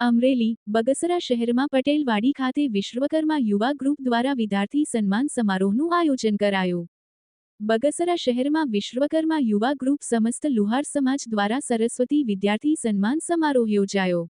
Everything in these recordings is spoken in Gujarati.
અમરેલી બગસરા શહેરમાં પટેલવાડી ખાતે વિશ્વકર્મા યુવા ગ્રુપ દ્વારા વિદ્યાર્થી સન્માન સમારોહનું આયોજન કરાયું। બગસરા શહેરમાં વિશ્વકર્મા યુવા ગ્રુપ સમસ્ત લુહાર સમાજ દ્વારા સરસ્વતી વિદ્યાર્થી સન્માન સમારોહ યોજાયો।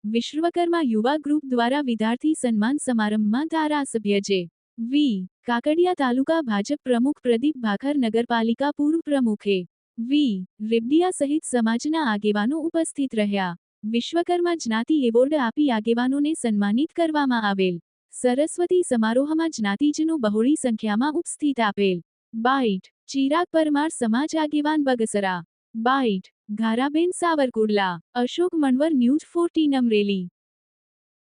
વિશ્વકર્મા યુવા ગ્રુપ દ્વારા વિદ્યાર્થી સન્માન સમારંભમાં ધારાસભ્ય જે.વી. કાકડિયા, તાલુકા ભાજપ પ્રમુખ પ્રદીપ ભાખર, નગરપાલિકા પૂર્વ પ્રમુખ એ.વી. રેબડિયા સહિત સમાજના આગેવાનો ઉપસ્થિત રહ્યા। વિશ્વકર્મા જ્ઞાતિ એવોર્ડ આપી આગેવાનોને સન્માનિત કરવામાં આવેલ। સરસ્વતી સમારોહમાં જ્ઞાતિજનો બહોળી સંખ્યામાં ઉપસ્થિત આપેલ। બાઇટ ચિરાગ પરમાર, સમાજ આગેવાન, બગસરા। Bite Dharaben Savarkundla, Ashok Manvar, news 14 Amreli.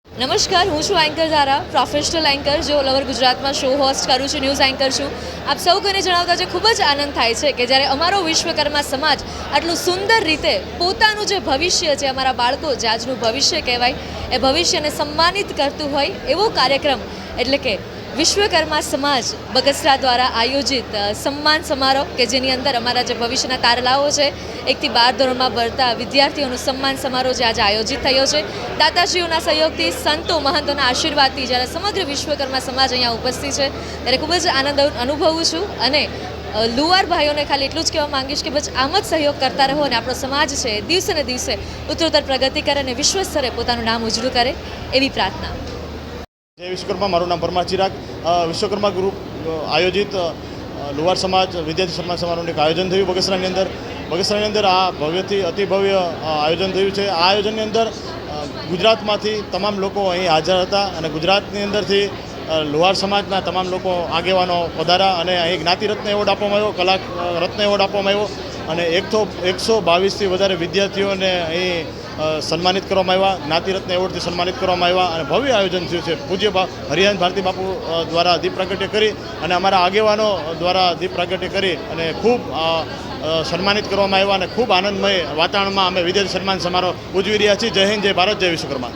નમસ્કાર, હું છું એન્કર ધારા, પ્રોફેશનલ એન્કર જો ઓલ ઓવર ગુજરાતમાં શો હોસ્ટ કરું છું, ન્યૂઝ એન્કર છું। આપ સૌ કોઈને જણાવતા જે ખૂબ જ આનંદ થાય છે કે જ્યારે અમારો વિશ્વકર્મા સમાજ આટલું સુંદર રીતે પોતાનું જે ભવિષ્ય છે, અમારા બાળકો જે આજનું ભવિષ્ય કહેવાય, એ ભવિષ્યને સન્માનિત કરતું હોય એવો કાર્યક્રમ એટલે કે વિશ્વકર્મા સમાજ બગસરા દ્વારા આયોજિત સન્માન સમારોહ કે જેની અંદર અમારા જે ભવિષ્યના તારલાઓ છે, 1 થી 12 ધોરણમાં ભણતા વિદ્યાર્થીઓનું સન્માન સમારોહ જે આજે આયોજિત થયો છે। દાતાશ્રીઓના સહયોગથી, સંતો મહંતોના આશીર્વાદથી જ્યારે સમગ્ર વિશ્વકર્મા સમાજ અહીંયા ઉપસ્થિત છે ત્યારે ખૂબ જ આનંદ અનુભવું છું અને લુહાર ભાઈઓને ખાલી એટલું જ કહેવા માંગીશ કે બસ આમ જ સહયોગ કરતા રહો અને આપણો સમાજ છે દિવસે ને દિવસે ઉત્તરોત્તર પ્રગતિ કરે અને વિશ્વ સ્તરે પોતાનું નામ ઉજળું કરે એવી પ્રાર્થના। જય વિશ્વકર્મા, મારું નામ પરમાર ચિરાગ। વિશ્વકર્મા ગ્રુપ આયોજિત લુહાર સમાજ વિદ્યાર્થી સન્માન સમારોહનું આયોજન થયું બગસરાની અંદર। આ ભવ્યથી અતિ ભવ્ય આયોજન થયું છે। આ આયોજનની અંદર ગુજરાતમાંથી તમામ લોકો અહીં હાજર હતા અને ગુજરાતની અંદરથી લુહાર સમાજના તમામ લોકો આગેવાનો પધાર્યા અને અહીં જ્ઞાતિ રત્ન એવોર્ડ આપવામાં આવ્યો, કલા રત્ન એવોર્ડ આપવામાં આવ્યો અને 122થી વધારે વિદ્યાર્થીઓને અહીં સન્માનિત કરવામાં આવ્યા, જ્ઞાતિ રત્ન એવોર્ડથી સન્માનિત કરવામાં આવ્યા અને ભવ્ય આયોજન થયું છે। પૂજ્ય હરિયાન ભારતી બાપુ દ્વારા દીપ પ્રાગટ્ય કરી અને અમારા આગેવાનો દ્વારા દીપ પ્રાગટ્ય કરી અને ખૂબ સન્માનિત કરવામાં આવ્યા અને ખૂબ આનંદમય વાતાવરણમાં અમે વિદ્યાર્થી સન્માન સમારોહ ઉજવી રહ્યા છીએ। જય હિન્દ, જય ભારત, જય વિશ્વકર્મા।